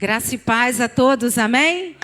Graça e paz a todos, amém?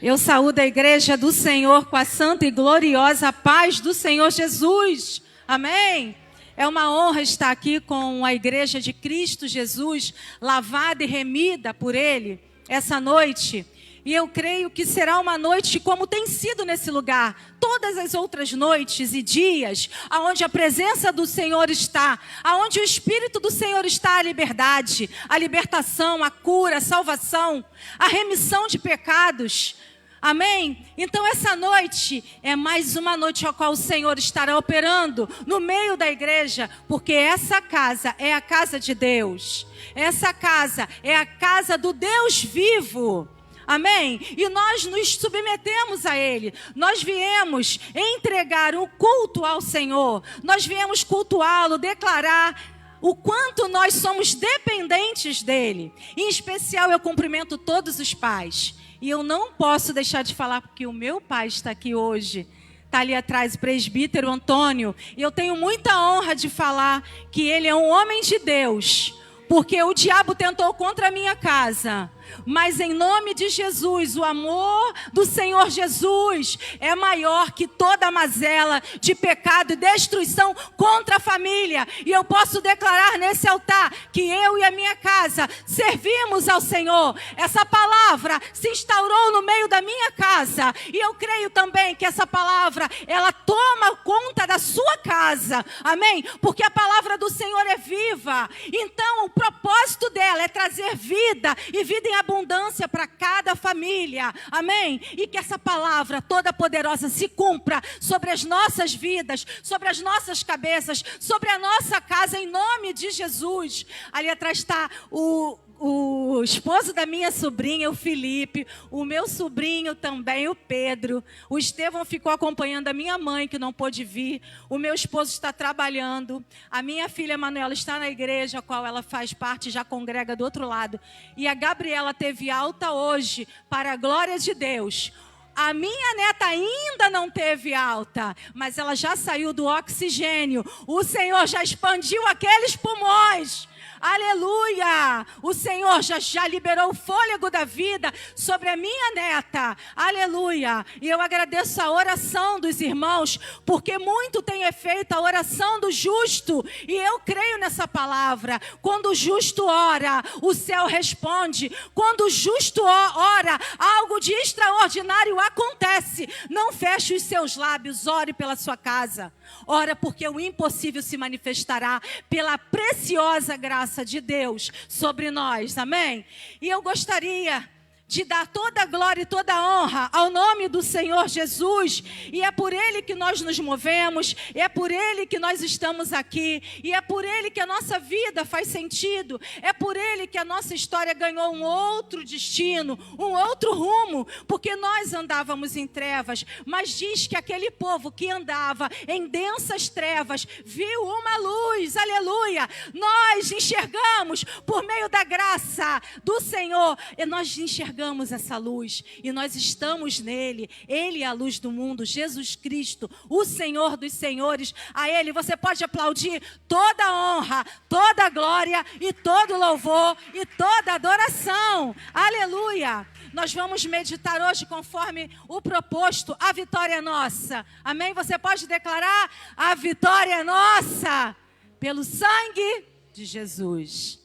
Eu saúdo a igreja do Senhor com a santa e gloriosa paz do Senhor Jesus, amém? É uma honra estar aqui com a igreja de Cristo Jesus, lavada e remida por Ele, essa noite. E eu creio que será uma noite como tem sido nesse lugar, todas as outras noites e dias, aonde a presença do Senhor está, aonde o Espírito do Senhor está, a liberdade, a libertação, a cura, a salvação, a remissão de pecados. Amém? Então essa noite é mais uma noite a qual o Senhor estará operando no meio da igreja, porque essa casa é a casa de Deus. Essa casa é a casa do Deus vivo. Amém? E nós nos submetemos a Ele. Nós viemos entregar um culto ao Senhor. Nós viemos cultuá-lo, declarar o quanto nós somos dependentes dEle. Em especial, eu cumprimento todos os pais. E eu não posso deixar de falar, porque o meu pai está aqui hoje. Está ali atrás, o presbítero Antônio. E eu tenho muita honra de falar que ele é um homem de Deus. Porque o diabo tentou contra a minha casa. Mas em nome de Jesus, o amor do Senhor Jesus é maior que toda mazela de pecado e destruição contra a família. E eu posso declarar nesse altar que eu e a minha casa servimos ao Senhor. Essa palavra se instaurou no meio da minha casa. E eu creio também que essa palavra, ela toma conta da sua casa. Amém? Porque a palavra do Senhor é viva. Então o propósito dela é trazer vida e vida em abundância para cada família, amém? E que essa palavra toda poderosa se cumpra sobre as nossas vidas, sobre as nossas cabeças, sobre a nossa casa, em nome de Jesus. Ali atrás está o esposo da minha sobrinha, o Felipe, o meu sobrinho também, o Pedro. O Estevão ficou acompanhando a minha mãe, que não pôde vir. O meu esposo está trabalhando. A minha filha Manuela está na igreja, a qual ela faz parte, já congrega do outro lado. E a Gabriela teve alta hoje, para a glória de Deus. A minha neta ainda não teve alta, mas ela já saiu do oxigênio. O Senhor já expandiu aqueles pulmões. Aleluia! O Senhor já liberou o fôlego da vida sobre a minha neta. Aleluia! E eu agradeço a oração dos irmãos, porque muito tem efeito a oração do justo. E eu creio nessa palavra. Quando o justo ora, o céu responde. Quando o justo ora, algo de extraordinário acontece. Não feche os seus lábios, ore pela sua casa. Ora, porque o impossível se manifestará pela preciosa graça de Deus sobre nós, amém? E eu gostaria de dar toda a glória e toda a honra ao nome do Senhor Jesus, e é por Ele que nós nos movemos, é por Ele que nós estamos aqui, e é por Ele que a nossa vida faz sentido, é por Ele que a nossa história ganhou um outro destino, um outro rumo, porque nós andávamos em trevas, mas diz que aquele povo que andava em densas trevas, viu uma luz, aleluia, nós enxergamos por meio da graça do Senhor, e nós enxergamos essa luz, e nós estamos nele. Ele é a luz do mundo, Jesus Cristo, o Senhor dos senhores. A Ele você pode aplaudir toda a honra, toda a glória e todo louvor e toda adoração. Aleluia! Nós vamos meditar hoje conforme o proposto. A vitória é nossa. Amém? Você pode declarar: a vitória é nossa pelo sangue de Jesus.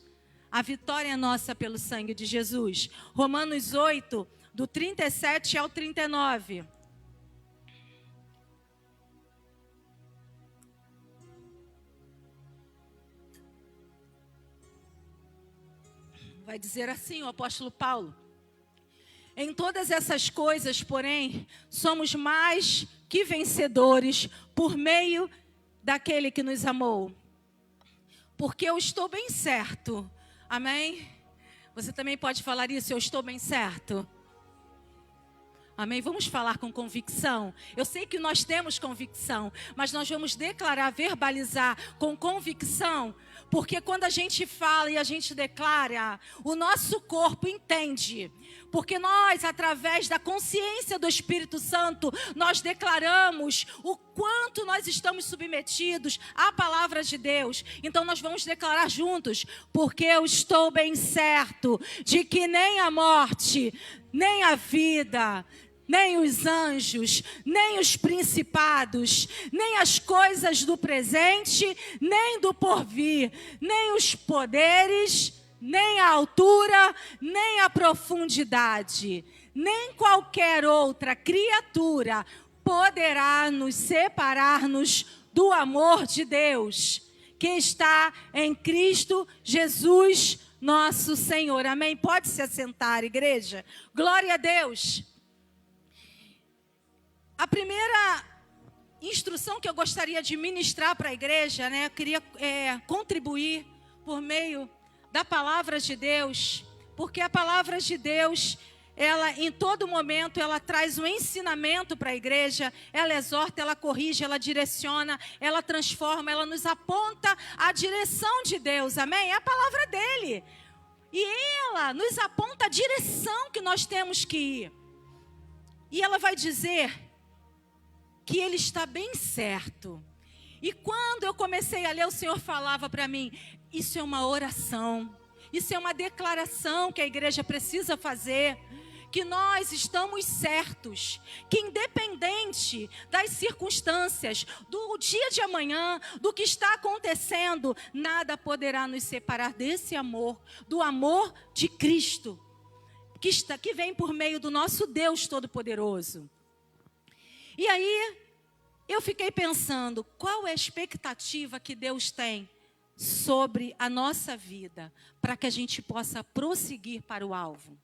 A vitória é nossa pelo sangue de Jesus. Romanos 8, do 37 ao 39. Vai dizer assim o apóstolo Paulo: em todas essas coisas, porém, somos mais que vencedores por meio daquele que nos amou. Porque eu estou bem certo. Amém? Você também pode falar isso, eu estou bem certo. Amém? Vamos falar com convicção. Eu sei que nós temos convicção, mas nós vamos declarar, verbalizar com convicção, porque quando a gente fala e a gente declara, o nosso corpo entende. Porque nós, através da consciência do Espírito Santo, nós declaramos o quanto nós estamos submetidos à palavra de Deus. Então nós vamos declarar juntos, porque eu estou bem certo de que nem a morte, nem a vida, nem os anjos, nem os principados, nem as coisas do presente, nem do porvir, nem os poderes, nem a altura, nem a profundidade, nem qualquer outra criatura poderá nos separar-nos do amor de Deus, que está em Cristo Jesus, nosso Senhor. Amém? Pode se assentar, igreja. Glória a Deus. A primeira instrução que eu gostaria de ministrar para a igreja, eu queria contribuir por meio da palavra de Deus, porque a palavra de Deus, ela em todo momento, ela traz um ensinamento para a igreja, ela exorta, ela corrige, ela direciona, ela transforma, ela nos aponta a direção de Deus, amém? É a palavra dele, e ela nos aponta a direção que nós temos que ir, e ela vai dizer que ele está bem certo. E quando eu comecei a ler, o Senhor falava para mim, isso é uma oração, isso é uma declaração que a igreja precisa fazer, que nós estamos certos, que independente das circunstâncias, do dia de amanhã, do que está acontecendo, nada poderá nos separar desse amor, do amor de Cristo, que vem por meio do nosso Deus Todo-Poderoso. E aí, eu fiquei pensando, qual é a expectativa que Deus tem sobre a nossa vida, para que a gente possa prosseguir para o alvo?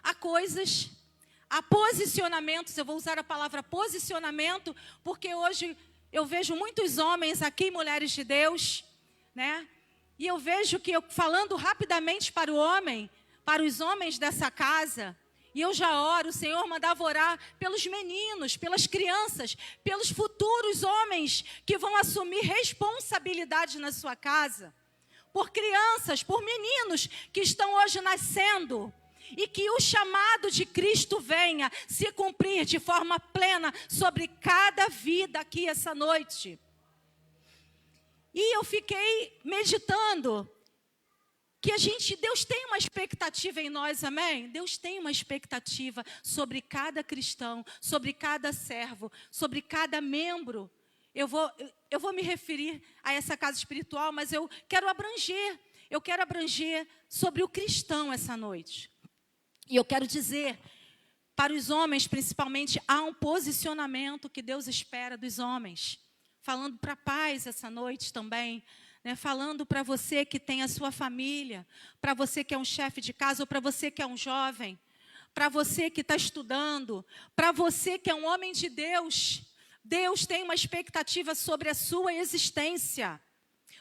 Há coisas, há posicionamentos, eu vou usar a palavra posicionamento, porque hoje eu vejo muitos homens aqui, mulheres de Deus, e eu vejo que, falando rapidamente para os homens dessa casa, e eu já oro, o Senhor mandava orar pelos meninos, pelas crianças, pelos futuros homens que vão assumir responsabilidade na sua casa. Por crianças, por meninos que estão hoje nascendo. E que o chamado de Cristo venha se cumprir de forma plena sobre cada vida aqui essa noite. E eu fiquei meditando que Deus tem uma expectativa em nós, amém? Deus tem uma expectativa sobre cada cristão, sobre cada servo, sobre cada membro. Eu vou me referir a essa casa espiritual, mas eu quero abranger sobre o cristão essa noite. E eu quero dizer, para os homens principalmente, há um posicionamento que Deus espera dos homens. Falando para pais essa noite também, falando para você que tem a sua família, para você que é um chefe de casa, ou para você que é um jovem, para você que está estudando, para você que é um homem de Deus. Deus tem uma expectativa sobre a sua existência.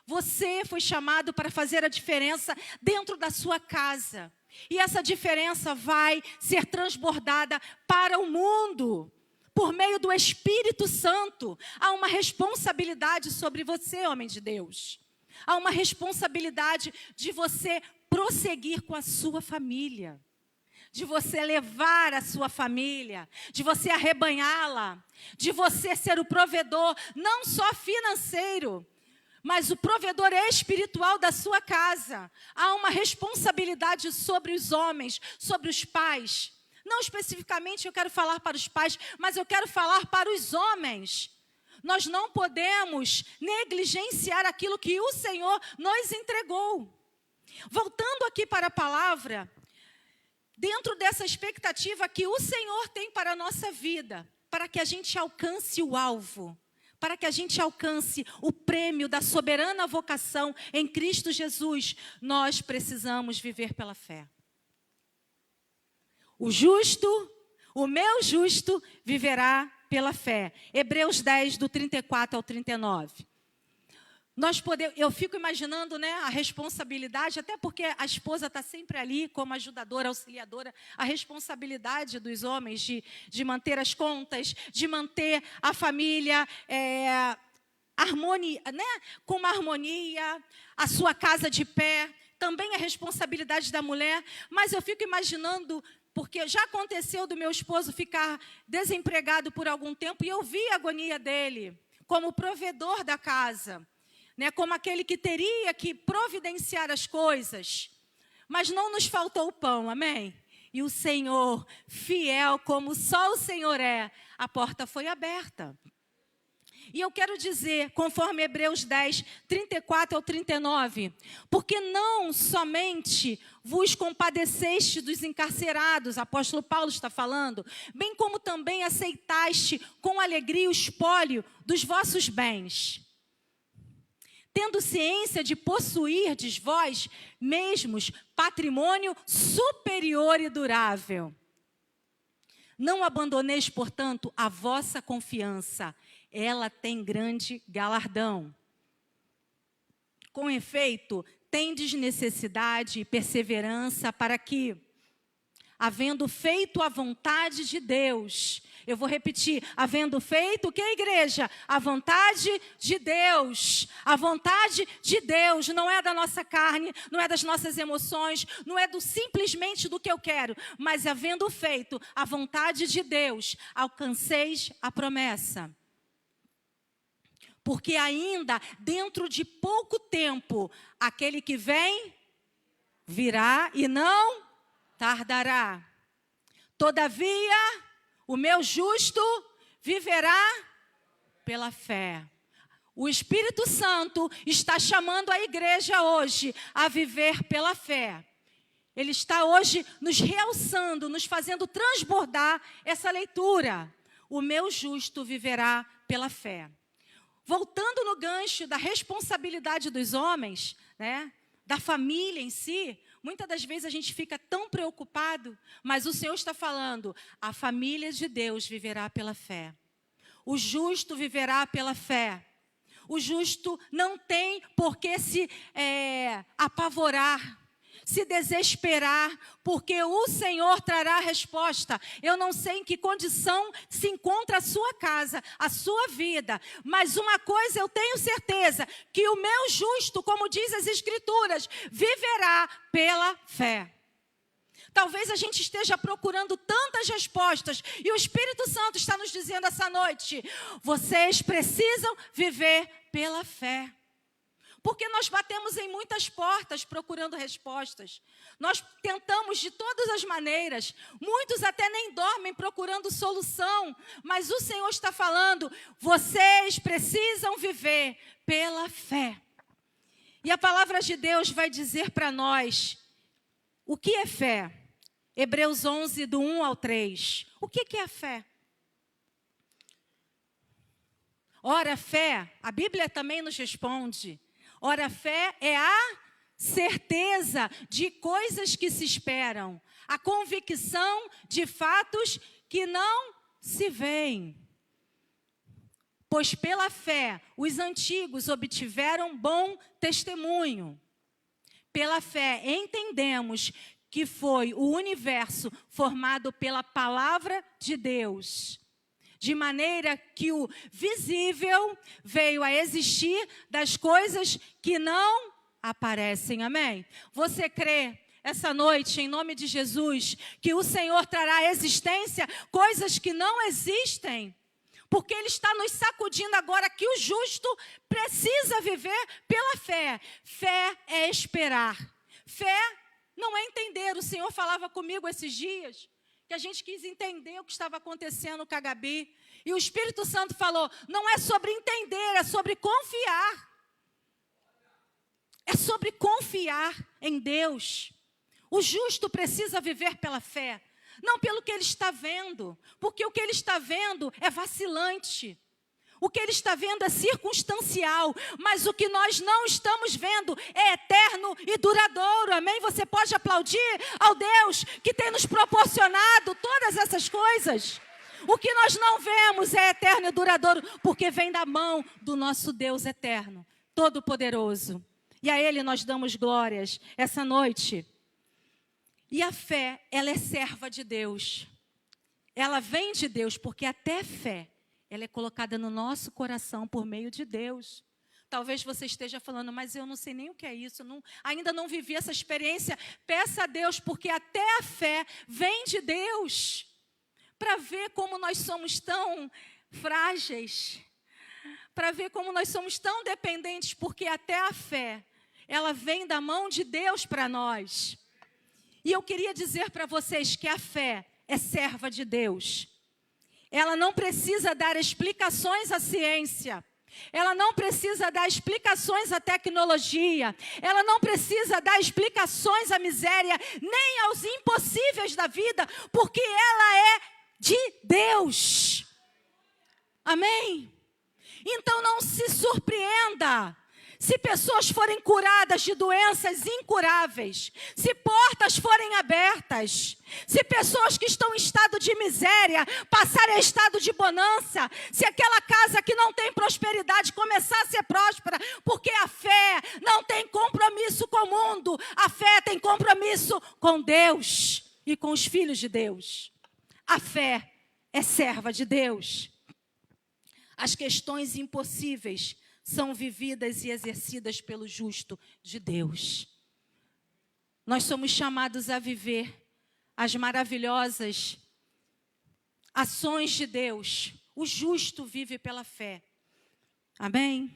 Você foi chamado para fazer a diferença dentro da sua casa. E essa diferença vai ser transbordada para o mundo. Por meio do Espírito Santo, há uma responsabilidade sobre você, homem de Deus. Há uma responsabilidade de você prosseguir com a sua família. De você levar a sua família. De você arrebanhá-la. De você ser o provedor, não só financeiro, mas o provedor espiritual da sua casa. Há uma responsabilidade sobre os homens, sobre os pais. Não especificamente eu quero falar para os pais, mas eu quero falar para os homens. Nós não podemos negligenciar aquilo que o Senhor nos entregou. Voltando aqui para a palavra, dentro dessa expectativa que o Senhor tem para a nossa vida, para que a gente alcance o alvo, para que a gente alcance o prêmio da soberana vocação em Cristo Jesus, nós precisamos viver pela fé. O meu justo viverá pela fé. Hebreus 10, do 34 ao 39. Eu fico imaginando, né, a responsabilidade, até porque a esposa está sempre ali como ajudadora, auxiliadora, a responsabilidade dos homens de manter as contas, de manter a família harmonia, né, com uma harmonia, a sua casa de pé, também a responsabilidade da mulher. Mas eu fico imaginando, porque já aconteceu do meu esposo ficar desempregado por algum tempo, e eu vi a agonia dele como provedor da casa, né, como aquele que teria que providenciar as coisas, mas não nos faltou o pão, amém? E o Senhor, fiel como só o Senhor é, a porta foi aberta. E eu quero dizer, conforme Hebreus 10, 34 ao 39, porque não somente vos compadeceste dos encarcerados, apóstolo Paulo está falando, bem como também aceitaste com alegria o espólio dos vossos bens, tendo ciência de possuirdes vós mesmos patrimônio superior e durável. Não abandoneis, portanto, a vossa confiança, ela tem grande galardão. Com efeito, tendes necessidade e perseverança para que, havendo feito a vontade de Deus, eu vou repetir, havendo feito o que, igreja? A vontade de Deus. A vontade de Deus não é da nossa carne, não é das nossas emoções, não é simplesmente do que eu quero, mas havendo feito a vontade de Deus, alcanceis a promessa. Porque ainda dentro de pouco tempo, aquele que vem, virá e não tardará. Todavia, o meu justo viverá pela fé. O Espírito Santo está chamando a igreja hoje a viver pela fé. Ele está hoje nos realçando, nos fazendo transbordar essa leitura. O meu justo viverá pela fé. Voltando no gancho da responsabilidade dos homens, né, da família em si, muitas das vezes a gente fica tão preocupado, mas o Senhor está falando, a família de Deus viverá pela fé. O justo viverá pela fé. O justo não tem por que se apavorar, se desesperar, porque o Senhor trará a resposta. Eu não sei em que condição se encontra a sua casa, a sua vida, mas uma coisa eu tenho certeza, que o meu justo, como diz as Escrituras, viverá pela fé. Talvez a gente esteja procurando tantas respostas, e o Espírito Santo está nos dizendo essa noite, vocês precisam viver pela fé. Porque nós batemos em muitas portas procurando respostas. Nós tentamos de todas as maneiras. Muitos até nem dormem procurando solução. Mas o Senhor está falando, vocês precisam viver pela fé. E a palavra de Deus vai dizer para nós, o que é fé? Hebreus 11, do 1 ao 3. O que é a fé? Ora, fé, a Bíblia também nos responde. Ora, a fé é a certeza de coisas que se esperam, a convicção de fatos que não se veem. Pois pela fé os antigos obtiveram bom testemunho. Pela fé entendemos que foi o universo formado pela palavra de Deus, de maneira que o visível veio a existir das coisas que não aparecem. Amém? Você crê essa noite, em nome de Jesus, que o Senhor trará à existência coisas que não existem? Porque Ele está nos sacudindo agora que o justo precisa viver pela fé. Fé é esperar. Fé não é entender. O Senhor falava comigo esses dias, que a gente quis entender o que estava acontecendo com a Gabi. E o Espírito Santo falou, não é sobre entender, é sobre confiar. É sobre confiar em Deus. O justo precisa viver pela fé, não pelo que ele está vendo, porque o que ele está vendo é vacilante. O que ele está vendo é circunstancial, mas o que nós não estamos vendo é eterno e duradouro. Amém? Você pode aplaudir ao Deus que tem nos proporcionado todas essas coisas. O que nós não vemos é eterno e duradouro, porque vem da mão do nosso Deus eterno. Todo-Poderoso. E a Ele nós damos glórias essa noite. E a fé, ela é serva de Deus. Ela vem de Deus, porque até fé, ela é colocada no nosso coração por meio de Deus. Talvez você esteja falando, mas eu não sei nem o que é isso, ainda não vivi essa experiência. Peça a Deus, porque até a fé vem de Deus. Para ver como nós somos tão frágeis, para ver como nós somos tão dependentes, porque até a fé, ela vem da mão de Deus para nós. E eu queria dizer para vocês que a fé é serva de Deus. Ela não precisa dar explicações à ciência. Ela não precisa dar explicações à tecnologia. Ela não precisa dar explicações à miséria, nem aos impossíveis da vida, porque ela é de Deus. Amém? Então não se surpreenda se pessoas forem curadas de doenças incuráveis, se portas forem abertas, se pessoas que estão em estado de miséria passarem a estado de bonança, se aquela casa que não tem prosperidade começar a ser próspera, porque a fé não tem compromisso com o mundo, a fé tem compromisso com Deus e com os filhos de Deus. A fé é serva de Deus. As questões impossíveis são vividas e exercidas pelo justo de Deus. Nós somos chamados a viver as maravilhosas ações de Deus. O justo vive pela fé. Amém?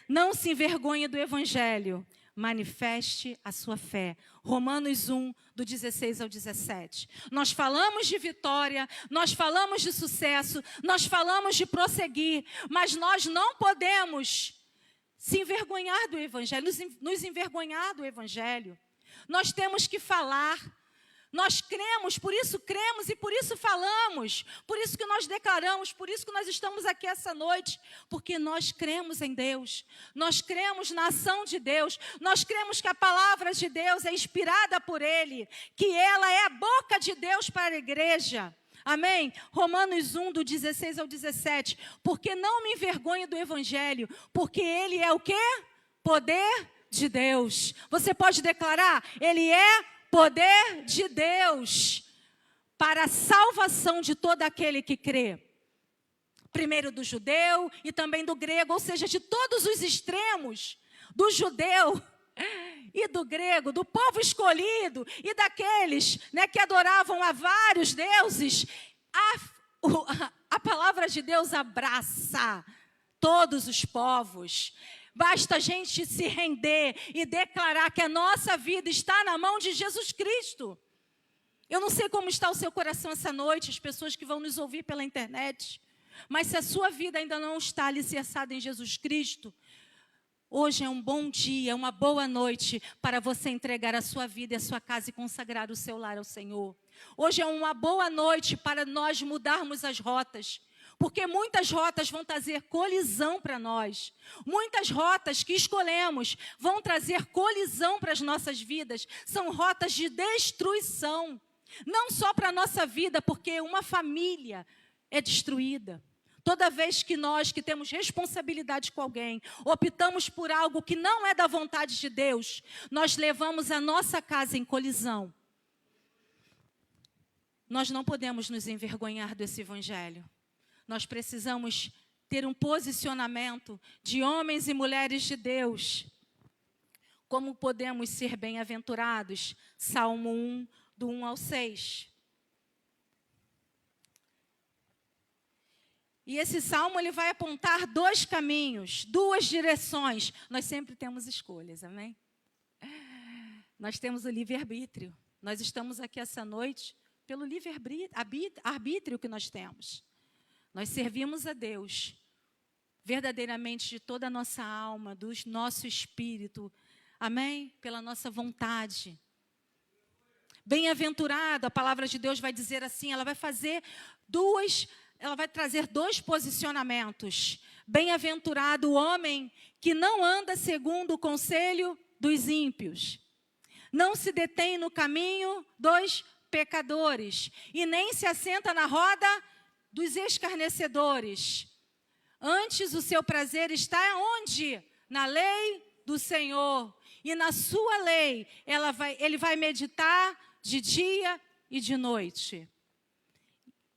Não se envergonhe do Evangelho. Manifeste a sua fé. Romanos 1, do 16 ao 17. Nós falamos de vitória, nós falamos de sucesso, nós falamos de prosseguir, mas nós não podemos se envergonhar do Evangelho, nos envergonhar do Evangelho. Nós temos que falar. Nós cremos, por isso cremos e por isso falamos, por isso que nós declaramos, por isso que nós estamos aqui essa noite, porque nós cremos em Deus, nós cremos na ação de Deus, nós cremos que a palavra de Deus é inspirada por Ele, que ela é a boca de Deus para a igreja. Amém? Romanos 1, do 16 ao 17, porque não me envergonho do Evangelho, porque ele é o quê? Poder de Deus. Você pode declarar? Ele é poder de Deus para a salvação de todo aquele que crê. Primeiro do judeu e também do grego, ou seja, de todos os extremos, do judeu e do grego, do povo escolhido e daqueles, né, que adoravam a vários deuses. A palavra de Deus abraça todos os povos. Basta a gente se render e declarar que a nossa vida está na mão de Jesus Cristo. Eu não sei como está o seu coração essa noite, as pessoas que vão nos ouvir pela internet, mas se a sua vida ainda não está alicerçada em Jesus Cristo, hoje é um bom dia, uma boa noite para você entregar a sua vida e a sua casa e consagrar o seu lar ao Senhor. Hoje é uma boa noite para nós mudarmos as rotas. Porque muitas rotas vão trazer colisão para nós. Muitas rotas que escolhemos vão trazer colisão para as nossas vidas. São rotas de destruição. Não só para a nossa vida, porque uma família é destruída. Toda vez que nós, que temos responsabilidade com alguém, optamos por algo que não é da vontade de Deus, nós levamos a nossa casa em colisão. Nós não podemos nos envergonhar desse Evangelho. Nós precisamos ter um posicionamento de homens e mulheres de Deus. Como podemos ser bem-aventurados? Salmo 1, do 1 ao 6. E esse salmo ele vai apontar dois caminhos, duas direções. Nós sempre temos escolhas, amém? Nós temos o livre-arbítrio. Nós estamos aqui essa noite pelo livre-arbítrio que nós temos. Nós servimos a Deus verdadeiramente de toda a nossa alma, do nosso espírito, amém? Pela nossa vontade. Bem-aventurado, a palavra de Deus vai dizer assim, ela vai trazer dois posicionamentos. Bem-aventurado o homem que não anda segundo o conselho dos ímpios, não se detém no caminho dos pecadores e nem se assenta na roda dos escarnecedores. Antes o seu prazer está onde? na lei do Senhor. E na sua lei, ele vai meditar de dia e de noite.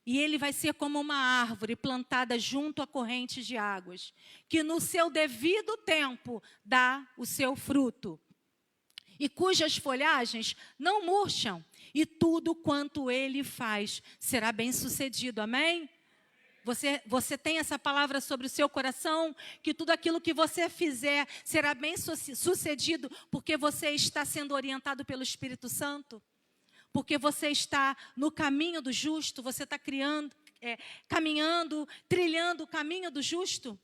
E ele vai ser como uma árvore plantada junto a correntes de águas, que no seu devido tempo dá o seu fruto, e cujas folhagens não murcham, e tudo quanto ele faz será bem sucedido. Amém? Você tem essa palavra sobre o seu coração, que tudo aquilo que você fizer será bem sucedido, porque você está sendo orientado pelo Espírito Santo? Porque você está no caminho do justo, você está caminhando, trilhando o caminho do justo?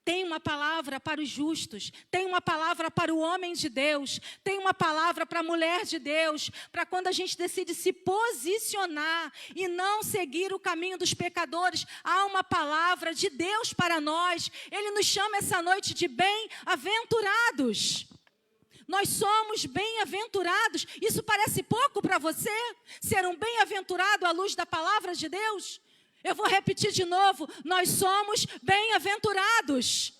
Tem uma palavra para os justos, tem uma palavra para o homem de Deus, tem uma palavra para a mulher de Deus, para quando a gente decide se posicionar e não seguir o caminho dos pecadores. Há uma palavra de Deus para nós. Ele nos chama essa noite de bem-aventurados. Nós somos bem-aventurados. Isso parece pouco para você? Ser um bem-aventurado à luz da palavra de Deus? Eu vou repetir de novo. Nós somos bem-aventurados.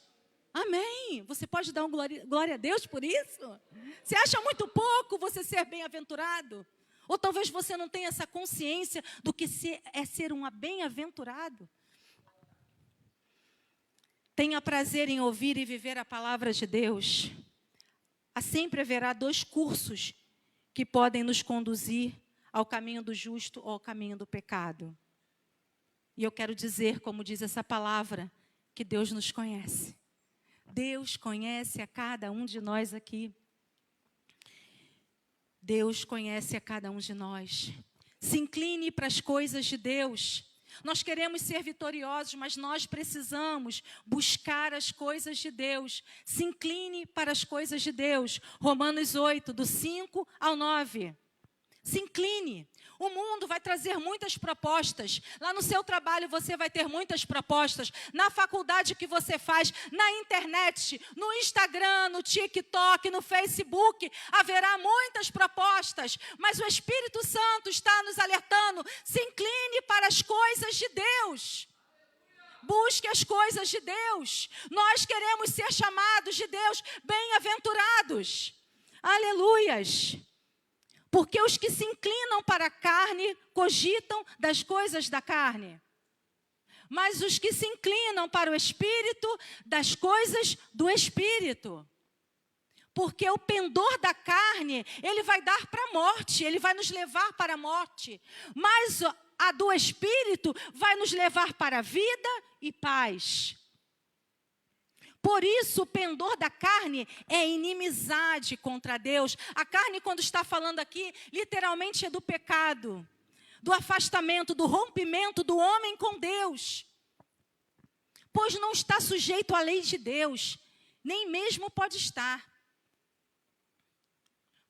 Amém. Você pode dar glória a Deus por isso? Você acha muito pouco você ser bem-aventurado? Ou talvez você não tenha essa consciência do que é ser um bem-aventurado? Tenha prazer em ouvir e viver a palavra de Deus. Sempre haverá 2 cursos que podem nos conduzir ao caminho do justo ou ao caminho do pecado. E eu quero dizer, como diz essa palavra, que Deus nos conhece. Deus conhece a cada um de nós aqui. Deus conhece a cada um de nós. Se incline para as coisas de Deus. Nós queremos ser vitoriosos, mas nós precisamos buscar as coisas de Deus. Se incline para as coisas de Deus. Romanos 8, do 5 ao 9. Se incline. O mundo vai trazer muitas propostas. Lá no seu trabalho você vai ter muitas propostas. Na faculdade que você faz, na internet, no Instagram, no TikTok, no Facebook, haverá muitas propostas. Mas o Espírito Santo está nos alertando. Se incline para as coisas de Deus. Busque as coisas de Deus. Nós queremos ser chamados de Deus bem-aventurados. Aleluias. Porque os que se inclinam para a carne cogitam das coisas da carne. Mas os que se inclinam para o Espírito, das coisas do Espírito. Porque o pendor da carne, ele vai dar para a morte, ele vai nos levar para a morte. Mas a do Espírito vai nos levar para a vida e paz. Por isso, o pendor da carne é inimizade contra Deus. A carne, quando está falando aqui, literalmente é do pecado, do afastamento, do rompimento do homem com Deus. Pois não está sujeito à lei de Deus, nem mesmo pode estar.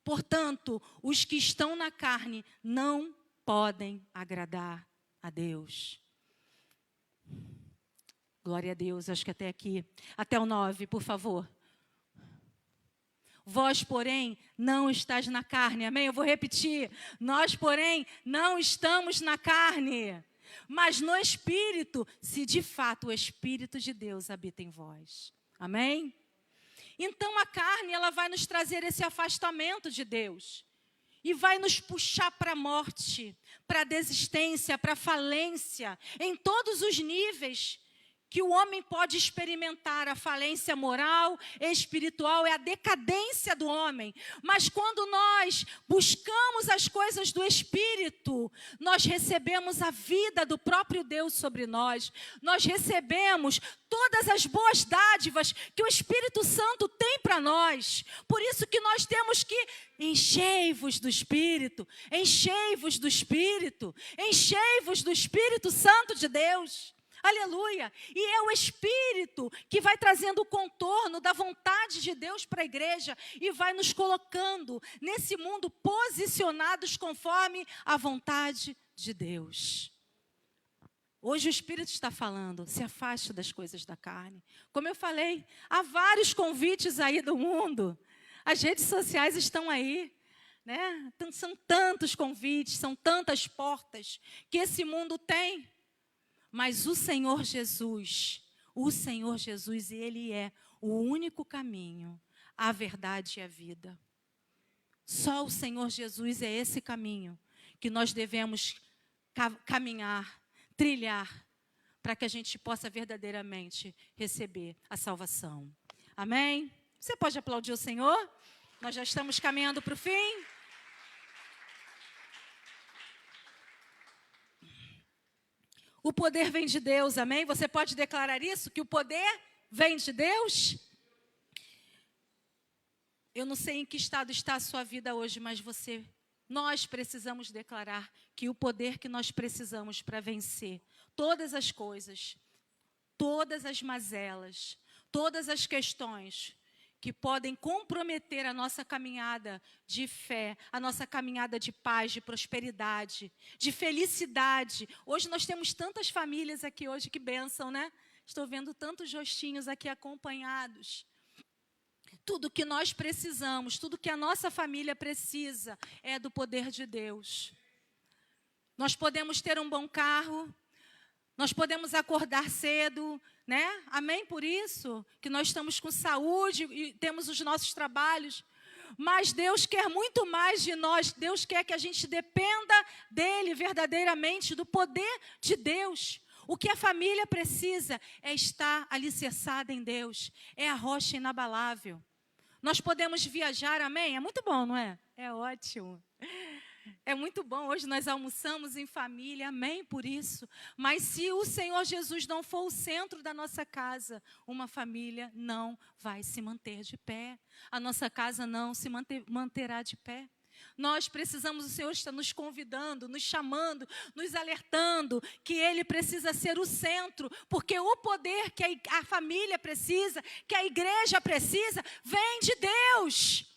Portanto, os que estão na carne não podem agradar a Deus. Glória a Deus, acho que até aqui. Até o 9, por favor. Vós, porém, não estáis na carne. Amém? Eu vou repetir. Nós, porém, não estamos na carne, mas no Espírito, se de fato o Espírito de Deus habita em vós. Amém? Então a carne, ela vai nos trazer esse afastamento de Deus. E vai nos puxar para a morte, para a desistência, para a falência, em todos os níveis que o homem pode experimentar. A falência moral, espiritual, é a decadência do homem. Mas quando nós buscamos as coisas do Espírito, nós recebemos a vida do próprio Deus sobre nós. Nós recebemos todas as boas dádivas que o Espírito Santo tem para nós. Por isso que nós temos que enchei-vos do Espírito, enchei-vos do Espírito, enchei-vos do Espírito Santo de Deus. Aleluia! E é o Espírito que vai trazendo o contorno da vontade de Deus para a igreja e vai nos colocando nesse mundo posicionados conforme a vontade de Deus. Hoje o Espírito está falando, se afaste das coisas da carne. Como eu falei, há vários convites aí do mundo. As redes sociais estão aí, né? São tantos convites, são tantas portas que esse mundo tem. Mas o Senhor Jesus, Ele é o único caminho, a verdade e a vida. Só o Senhor Jesus é esse caminho que nós devemos caminhar, trilhar, para que a gente possa verdadeiramente receber a salvação. Amém? Você pode aplaudir o Senhor? Nós já estamos caminhando para o fim. O poder vem de Deus, amém? Você pode declarar isso? Que o poder vem de Deus? Eu não sei em que estado está a sua vida hoje, mas nós precisamos declarar que o poder que nós precisamos para vencer todas as coisas, todas as mazelas, todas as questões que podem comprometer a nossa caminhada de fé, a nossa caminhada de paz, de prosperidade, de felicidade. Hoje nós temos tantas famílias aqui hoje, que bênção, né? Estou vendo tantos rostinhos aqui acompanhados. Tudo que nós precisamos, tudo que a nossa família precisa é do poder de Deus. Nós podemos ter um bom carro, nós podemos acordar cedo, né? Amém por isso, que nós estamos com saúde e temos os nossos trabalhos. Mas Deus quer muito mais de nós. Deus quer que a gente dependa dEle verdadeiramente, do poder de Deus. O que a família precisa é estar alicerçada em Deus. É a rocha inabalável. Nós podemos viajar, amém? É muito bom, não é? É ótimo. É muito bom. Hoje nós almoçamos em família, amém por isso. Mas se o Senhor Jesus não for o centro da nossa casa, uma família não vai se manter de pé. A nossa casa não se manterá de pé. Nós precisamos, o Senhor está nos convidando, nos chamando, nos alertando que Ele precisa ser o centro, porque o poder que a família precisa, que a igreja precisa, vem de Deus.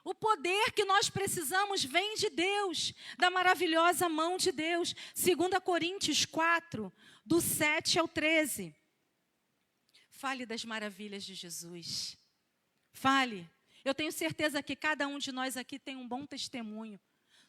O poder que nós precisamos vem de Deus, da maravilhosa mão de Deus. 2 Coríntios 4, do 7 ao 13. Fale das maravilhas de Jesus. Fale. Eu tenho certeza que cada um de nós aqui tem um bom testemunho.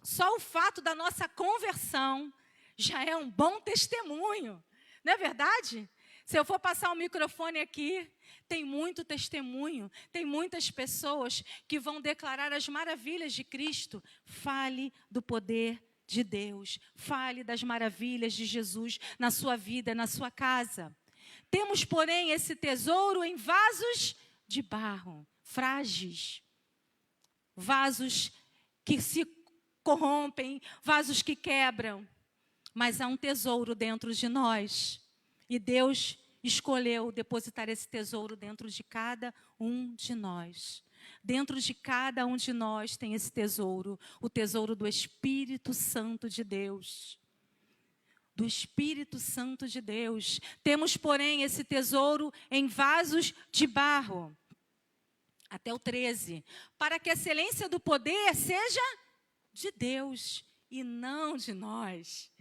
Só o fato da nossa conversão já é um bom testemunho. Não é verdade? Se eu for passar o microfone aqui, tem muito testemunho, tem muitas pessoas que vão declarar as maravilhas de Cristo. Fale do poder de Deus, fale das maravilhas de Jesus na sua vida, na sua casa. Temos, porém, esse tesouro em vasos de barro, frágeis, vasos que se corrompem, vasos que quebram, mas há um tesouro dentro de nós. E Deus escolheu depositar esse tesouro dentro de cada um de nós. Dentro de cada um de nós tem esse tesouro, o tesouro do Espírito Santo de Deus. Do Espírito Santo de Deus. Temos, porém, esse tesouro em vasos de barro. Até o 13. Para que a excelência do poder seja de Deus e não de nós.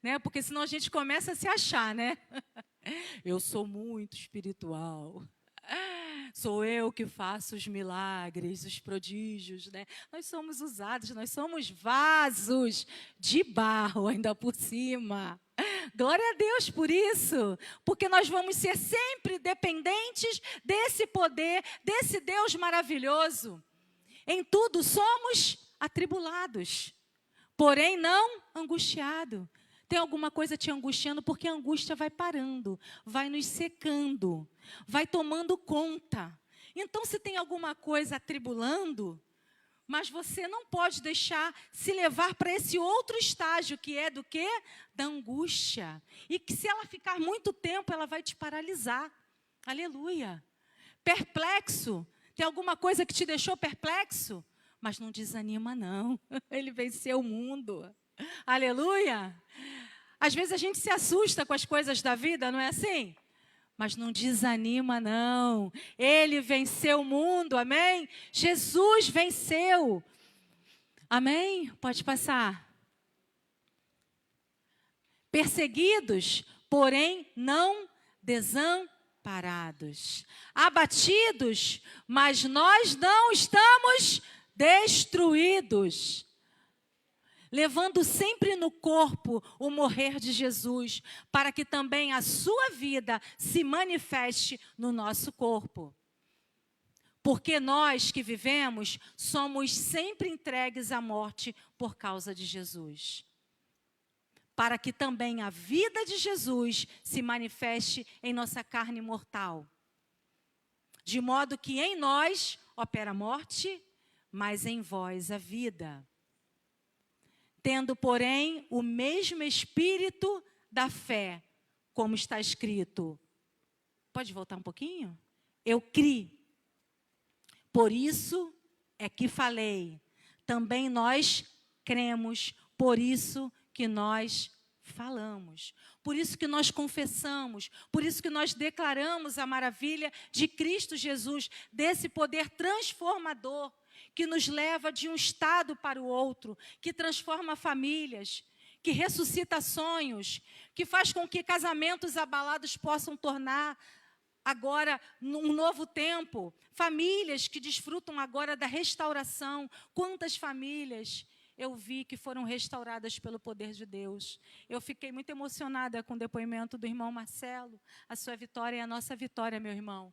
Né? Porque senão a gente começa a se achar, né? Eu sou muito espiritual. Sou eu que faço os milagres, os prodígios, né? Nós somos usados, nós somos vasos de barro ainda por cima. Glória a Deus por isso, porque nós vamos ser sempre dependentes desse poder, desse Deus maravilhoso. Em tudo somos atribulados, porém não angustiados. Tem alguma coisa te angustiando, porque a angústia vai parando, vai nos secando, vai tomando conta. Então, se tem alguma coisa atribulando, mas você não pode deixar se levar para esse outro estágio, que é do quê? Da angústia. E que se ela ficar muito tempo, ela vai te paralisar. Aleluia. Perplexo. Tem alguma coisa que te deixou perplexo? Mas não desanima, não. Ele venceu o mundo. Aleluia! Às vezes a gente se assusta com as coisas da vida, não é assim? Mas não desanima, não. Ele venceu o mundo, amém? Jesus venceu. Amém? Pode passar. Perseguidos, porém não desamparados. Abatidos, mas nós não estamos destruídos. levando sempre no corpo o morrer de Jesus, para que também a sua vida se manifeste no nosso corpo. Porque nós que vivemos somos sempre entregues à morte por causa de Jesus. Para que também a vida de Jesus se manifeste em nossa carne mortal. De modo que em nós opera a morte, mas em vós a vida. Tendo, porém, o mesmo espírito da fé, como está escrito. Pode voltar um pouquinho? Eu criei. Por isso é que falei. Também nós cremos, por isso que nós falamos. Por isso que nós confessamos, por isso que nós declaramos a maravilha de Cristo Jesus, desse poder transformador, que nos leva de um estado para o outro, que transforma famílias, que ressuscita sonhos, que faz com que casamentos abalados possam tornar agora num novo tempo, famílias que desfrutam agora da restauração. Quantas famílias eu vi que foram restauradas pelo poder de Deus. Eu fiquei muito emocionada com o depoimento do irmão Marcelo. A sua vitória é a nossa vitória, meu irmão.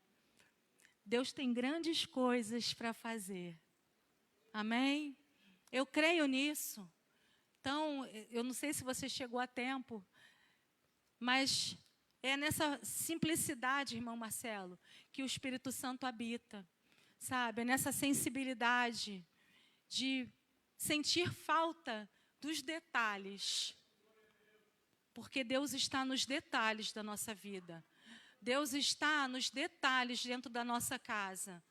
Deus tem grandes coisas para fazer. Amém? Eu creio nisso. Então, eu não sei se você chegou a tempo, mas é nessa simplicidade, irmão Marcelo, que o Espírito Santo habita. Sabe? É nessa sensibilidade de sentir falta dos detalhes. Porque Deus está nos detalhes da nossa vida. Deus está nos detalhes dentro da nossa casa.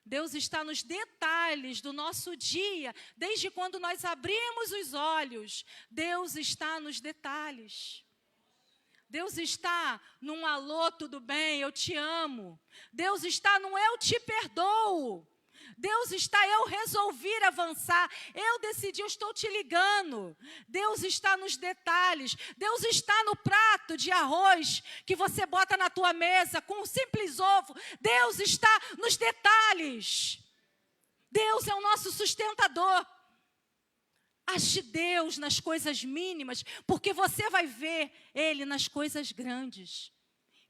Deus está nos detalhes do nosso dia, desde quando nós abrimos os olhos. Deus está nos detalhes. Deus está num alô, tudo bem, eu te amo. Deus está num eu te perdoo. Deus está, eu resolvi avançar, eu decidi, eu estou te ligando. Deus está nos detalhes. Deus está no prato de arroz que você bota na tua mesa com um simples ovo. Deus está nos detalhes. Deus é o nosso sustentador. Ache Deus nas coisas mínimas, porque você vai ver Ele nas coisas grandes.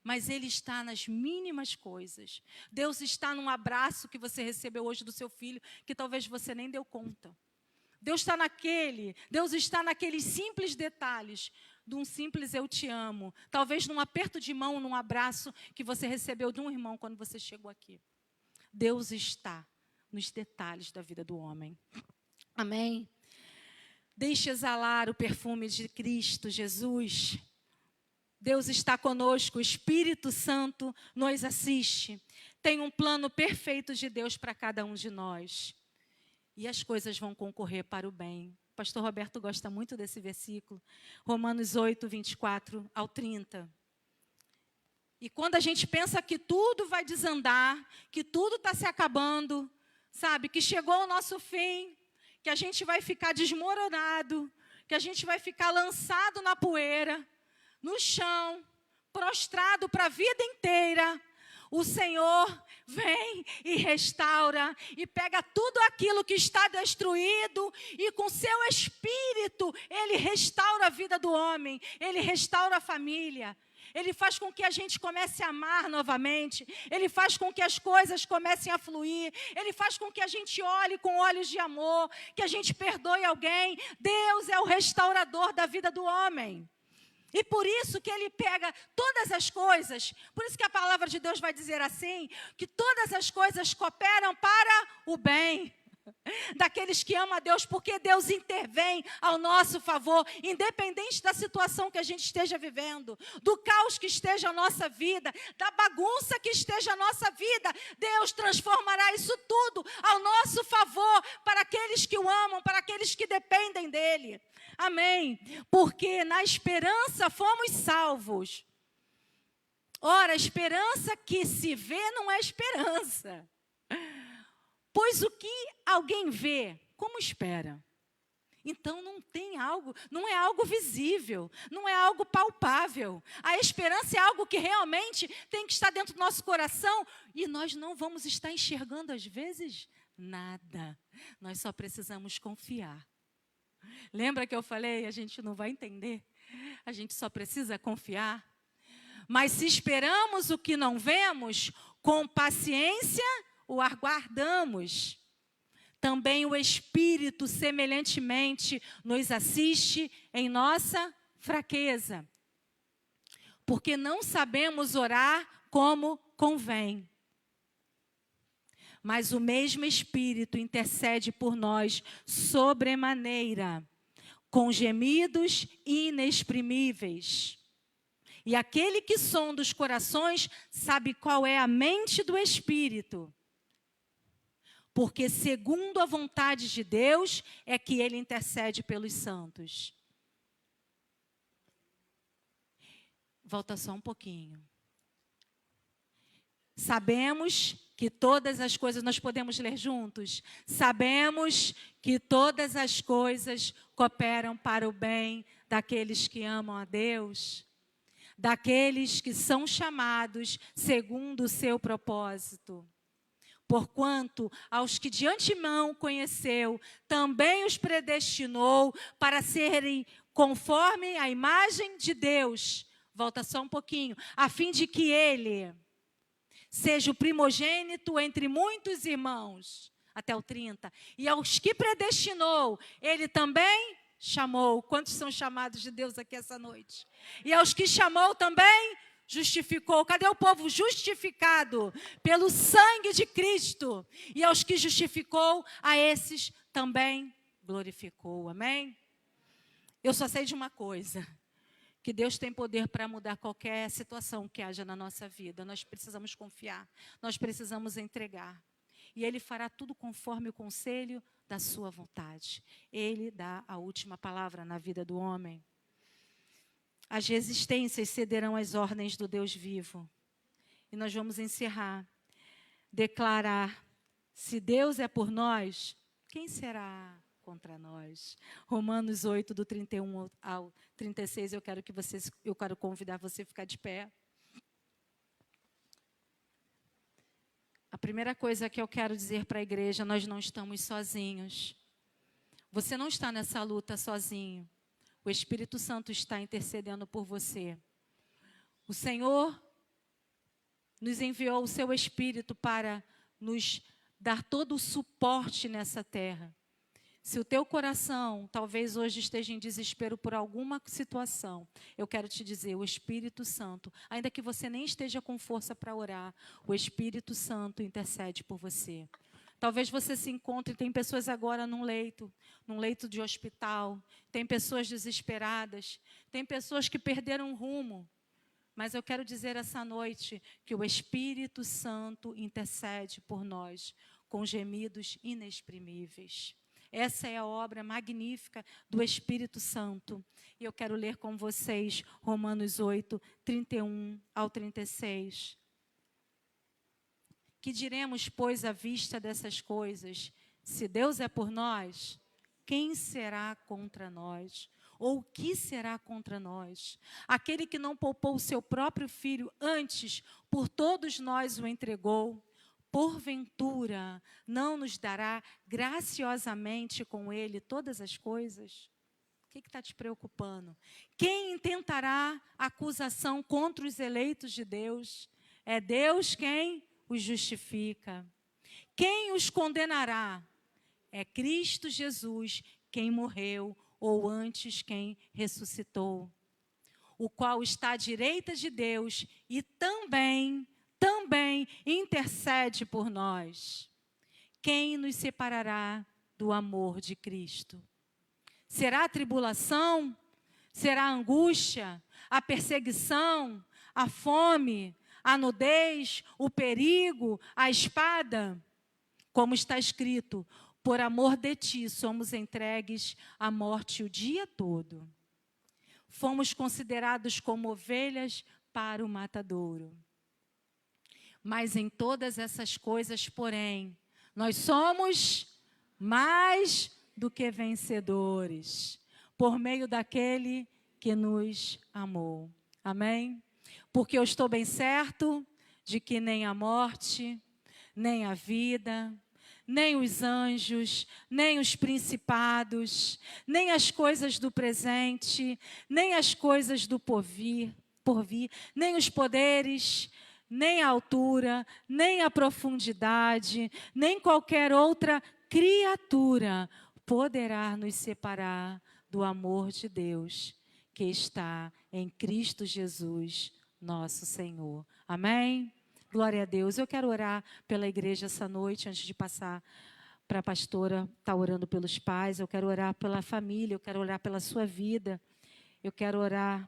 Mas Ele está nas mínimas coisas. Deus está num abraço que você recebeu hoje do seu filho, que talvez você nem deu conta. Deus está naqueles simples detalhes, de um simples eu te amo. Talvez num aperto de mão, num abraço que você recebeu de um irmão quando você chegou aqui. Deus está nos detalhes da vida do homem. Amém? Deixe exalar o perfume de Cristo Jesus. Deus está conosco, o Espírito Santo nos assiste. Tem um plano perfeito de Deus para cada um de nós. E as coisas vão concorrer para o bem. O pastor Roberto gosta muito desse versículo. Romanos 8, 24 ao 30. E quando a gente pensa que tudo vai desandar, que tudo está se acabando, sabe, que chegou o nosso fim, que a gente vai ficar desmoronado, que a gente vai ficar lançado na poeira, no chão, prostrado para a vida inteira, o Senhor vem e restaura e pega tudo aquilo que está destruído e com seu Espírito Ele restaura a vida do homem, Ele restaura a família. Ele faz com que a gente comece a amar novamente. Ele faz com que as coisas comecem a fluir. Ele faz com que a gente olhe com olhos de amor, que a gente perdoe alguém. Deus é o restaurador da vida do homem. E por isso que Ele pega todas as coisas, por isso que a palavra de Deus vai dizer assim, que todas as coisas cooperam para o bem daqueles que amam a Deus, porque Deus intervém ao nosso favor, independente da situação que a gente esteja vivendo, do caos que esteja a nossa vida, da bagunça que esteja a nossa vida. Deus transformará isso tudo ao nosso favor, para aqueles que o amam, para aqueles que dependem dEle. Amém? Porque na esperança fomos salvos. Ora, a esperança que se vê não é esperança. Pois o que alguém vê, como espera? Então não é algo visível, não é algo palpável. A esperança é algo que realmente tem que estar dentro do nosso coração e nós não vamos estar enxergando às vezes nada. Nós só precisamos confiar. Lembra que eu falei, a gente não vai entender, a gente só precisa confiar. Mas se esperamos o que não vemos, com paciência o aguardamos. Também o Espírito, semelhantemente, nos assiste em nossa fraqueza, porque não sabemos orar como convém. Mas o mesmo Espírito intercede por nós sobremaneira, com gemidos inexprimíveis. E aquele que sonda os corações sabe qual é a mente do Espírito. Porque segundo a vontade de Deus é que ele intercede pelos santos. Volta só um pouquinho. Sabemos que todas as coisas, nós podemos ler juntos? Sabemos que todas as coisas cooperam para o bem daqueles que amam a Deus, daqueles que são chamados segundo o seu propósito. Porquanto, aos que de antemão conheceu, também os predestinou para serem conforme a imagem de Deus. Volta só um pouquinho. A fim de que ele seja o primogênito entre muitos irmãos. Até o 30. E aos que predestinou, ele também chamou. Quantos são chamados de Deus aqui essa noite? E aos que chamou também justificou. Cadê o povo justificado pelo sangue de Cristo? E aos que justificou, a esses também glorificou. Amém? Eu só sei de uma coisa, que Deus tem poder para mudar qualquer situação que haja na nossa vida. Nós precisamos confiar, nós precisamos entregar. E Ele fará tudo conforme o conselho da sua vontade. Ele dá a última palavra na vida do homem. As resistências cederão às ordens do Deus vivo. E nós vamos encerrar, declarar, se Deus é por nós, quem será contra nós? Romanos 8, do 31 ao 36, eu quero convidar você a ficar de pé. A primeira coisa que eu quero dizer para a igreja, nós não estamos sozinhos. Você não está nessa luta sozinho. O Espírito Santo está intercedendo por você. O Senhor nos enviou o seu Espírito para nos dar todo o suporte nessa terra. Se o teu coração talvez hoje esteja em desespero por alguma situação, eu quero te dizer, o Espírito Santo, ainda que você nem esteja com força para orar, o Espírito Santo intercede por você. Talvez você se encontre, tem pessoas agora num leito de hospital, tem pessoas desesperadas, tem pessoas que perderam o rumo. Mas eu quero dizer essa noite que o Espírito Santo intercede por nós com gemidos inexprimíveis. Essa é a obra magnífica do Espírito Santo. E eu quero ler com vocês Romanos 8, 31 ao 36. Que diremos, pois, à vista dessas coisas? Se Deus é por nós, quem será contra nós? Ou o que será contra nós? Aquele que não poupou o seu próprio filho, antes por todos nós o entregou, porventura não nos dará graciosamente com ele todas as coisas? O que está te preocupando? Quem intentará acusação contra os eleitos de Deus? É Deus quem os justifica. Quem os condenará? É Cristo Jesus quem morreu, ou antes quem ressuscitou, o qual está à direita de Deus e também intercede por nós. Quem nos separará do amor de Cristo? Será a tribulação? Será a angústia? A perseguição? A fome? A nudez? O perigo? A espada? Como está escrito, por amor de ti somos entregues à morte o dia todo. Fomos considerados como ovelhas para o matadouro. Mas em todas essas coisas, porém, nós somos mais do que vencedores, por meio daquele que nos amou. Amém? Porque eu estou bem certo de que nem a morte, nem a vida, nem os anjos, nem os principados, nem as coisas do presente, nem as coisas do porvir, nem os poderes, nem a altura, nem a profundidade, nem qualquer outra criatura poderá nos separar do amor de Deus que está em Cristo Jesus, nosso Senhor. Amém? Glória a Deus. Eu quero orar pela igreja essa noite, antes de passar para a pastora estar orando pelos pais. Eu quero orar pela família, eu quero orar pela sua vida. Eu quero orar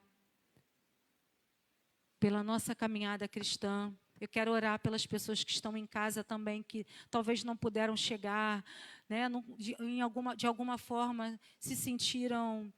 pela nossa caminhada cristã. Eu quero orar pelas pessoas que estão em casa também, que talvez não puderam chegar, né, de alguma forma se sentiram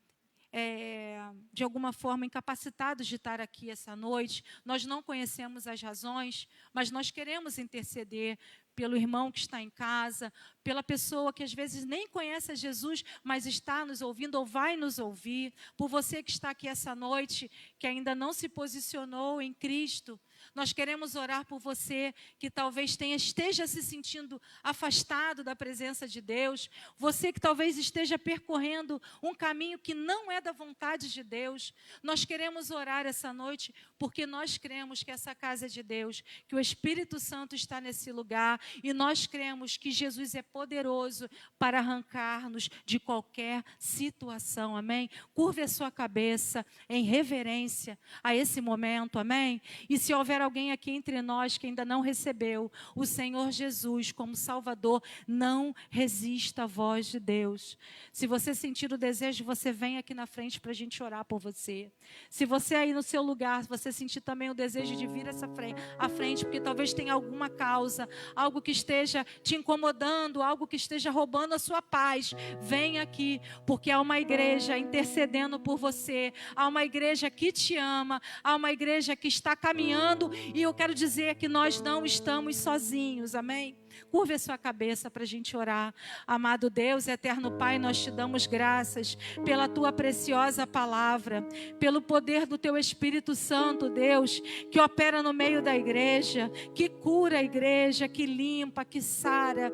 de alguma forma incapacitados de estar aqui essa noite. Nós não conhecemos as razões, mas nós queremos interceder pelo irmão que está em casa, pela pessoa que às vezes nem conhece a Jesus, mas está nos ouvindo ou vai nos ouvir, por você que está aqui essa noite, que ainda não se posicionou em Cristo. Nós queremos orar por você que talvez esteja se sentindo afastado da presença de Deus, você que talvez esteja percorrendo um caminho que não é da vontade de Deus. Nós queremos orar essa noite porque nós cremos que essa casa é de Deus, que o Espírito Santo está nesse lugar e nós cremos que Jesus é poderoso para arrancar-nos de qualquer situação, amém? Curve a sua cabeça em reverência a esse momento, amém? E se houver alguém aqui entre nós que ainda não recebeu o Senhor Jesus como Salvador, não resista à voz de Deus. Se você sentir o desejo, você vem aqui na frente para a gente orar por você. Se você aí no seu lugar, você sentir também o desejo de vir à frente, porque talvez tenha alguma causa, algo que esteja te incomodando, algo que esteja roubando a sua paz, vem aqui, porque há uma igreja intercedendo por você, há uma igreja que te ama, há uma igreja que está caminhando, e eu quero dizer que nós não estamos sozinhos, amém? Curve a sua cabeça para a gente orar. Amado Deus, eterno Pai, nós te damos graças pela tua preciosa palavra, pelo poder do teu Espírito Santo, Deus, que opera no meio da igreja, que cura a igreja, que limpa, que sara,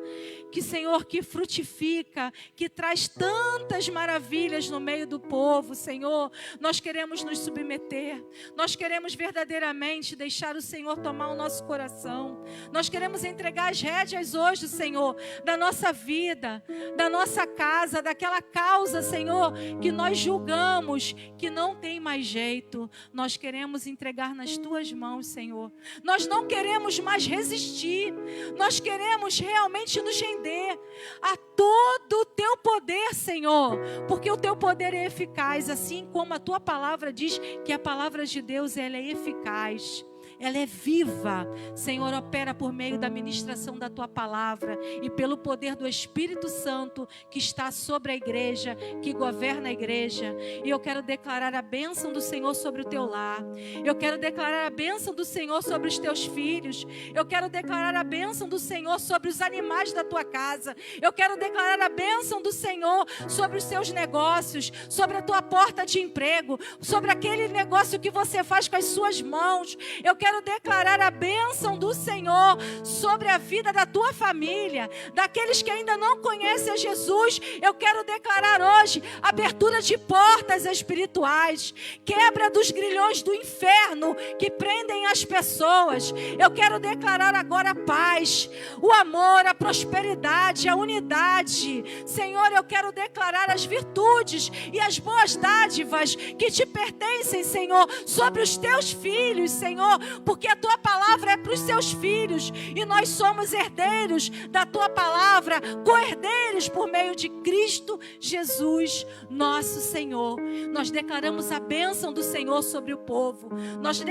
que, Senhor, que frutifica, que traz tantas maravilhas no meio do povo, Senhor. Nós queremos nos submeter, nós queremos verdadeiramente deixar o Senhor tomar o nosso coração, nós queremos entregar as rédeas hoje, Senhor, da nossa vida, da nossa casa, daquela causa, Senhor, que nós julgamos que não tem mais jeito. Nós queremos entregar nas tuas mãos, Senhor. Nós não queremos mais resistir. Nós queremos realmente nos render a todo o teu poder, Senhor, porque o teu poder é eficaz, assim como a tua palavra diz que a palavra de Deus, ela é eficaz. Ela é viva. Senhor, opera por meio da ministração da tua palavra e pelo poder do Espírito Santo que está sobre a igreja, que governa a igreja. E eu quero declarar a bênção do Senhor sobre o teu lar. Eu quero declarar a bênção do Senhor sobre os teus filhos. Eu quero declarar a bênção do Senhor sobre os animais da tua casa. Eu quero declarar a bênção do Senhor sobre os seus negócios, sobre a tua porta de emprego, sobre aquele negócio que você faz com as suas mãos. Eu quero declarar a bênção do Senhor sobre a vida da tua família, daqueles que ainda não conhecem a Jesus. Eu quero declarar hoje abertura de portas espirituais, quebra dos grilhões do inferno que prendem as pessoas. Eu quero declarar agora a paz, o amor, a prosperidade, a unidade. Senhor, eu quero declarar as virtudes e as boas dádivas que te pertencem, Senhor, sobre os teus filhos, Senhor, porque a tua palavra é para os seus filhos e nós somos herdeiros da tua palavra, co-herdeiros por meio de Cristo Jesus, nosso Senhor. Nós declaramos a bênção do Senhor sobre o povo, nós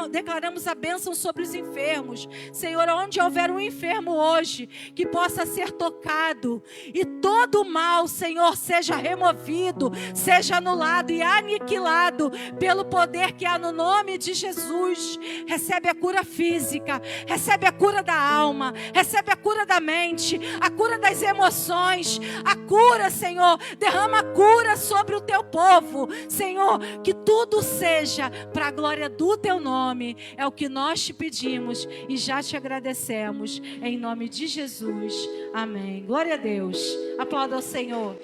declaramos a bênção sobre os enfermos. Senhor, onde houver um enfermo hoje, que possa ser tocado e todo o mal, Senhor, seja removido, seja anulado e aniquilado pelo poder que há no nome de Jesus. recebe a cura física, recebe a cura da alma, recebe a cura da mente, a cura das emoções, a cura, Senhor, derrama a cura sobre o teu povo, Senhor, que tudo seja para a glória do teu nome, é o que nós te pedimos e já te agradecemos, em nome de Jesus, amém. Glória a Deus, aplauda ao Senhor.